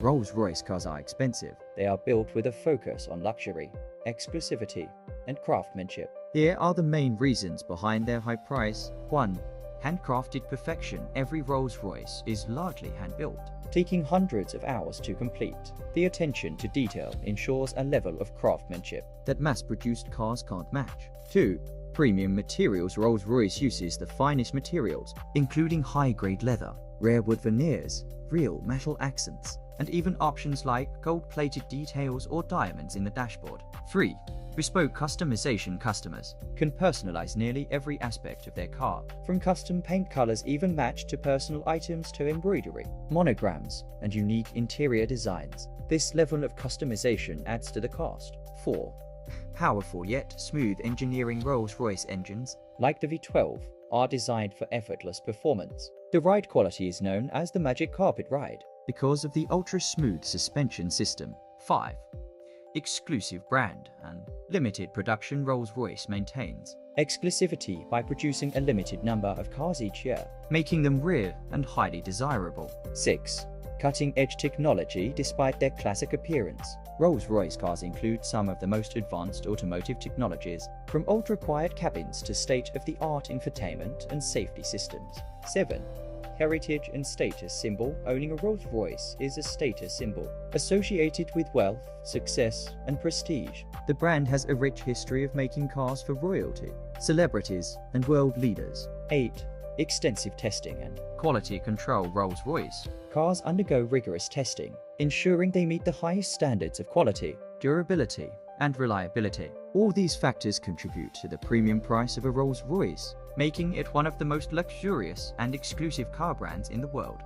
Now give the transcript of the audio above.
Rolls-Royce cars are expensive. They are built with a focus on luxury, exclusivity, and craftsmanship. Here are the main reasons behind their high price. 1. Handcrafted perfection. Every Rolls-Royce is largely hand-built, taking hundreds of hours to complete. The attention to detail ensures a level of craftsmanship that mass-produced cars can't match. 2. Premium materials. Rolls-Royce uses the finest materials, including high-grade leather, rare wood veneers, real metal accents, and even options like gold-plated details or diamonds in the dashboard. 3. Bespoke customization. Customers can personalize nearly every aspect of their car, from custom paint colors even matched to personal items to embroidery, monograms, and unique interior designs. This level of customization adds to the cost. 4. Powerful yet smooth engineering. Rolls-Royce engines, like the V12, are designed for effortless performance. The ride quality is known as the magic carpet ride because of the ultra-smooth suspension system. 5. Exclusive brand and limited production. Rolls-Royce maintains exclusivity by producing a limited number of cars each year, making them rare and highly desirable. 6. Cutting-edge technology. Despite their classic appearance, Rolls-Royce cars include some of the most advanced automotive technologies, from ultra-quiet cabins to state-of-the-art infotainment and safety systems. 7. Heritage and status symbol. Owning a Rolls-Royce is a status symbol associated with wealth, success, and prestige. The brand has a rich history of making cars for royalty, celebrities, and world leaders. 8. Extensive testing and quality control. Rolls-Royce cars undergo rigorous testing, ensuring they meet the highest standards of quality, durability, and reliability. All these factors contribute to the premium price of a Rolls-Royce, making it one of the most luxurious and exclusive car brands in the world.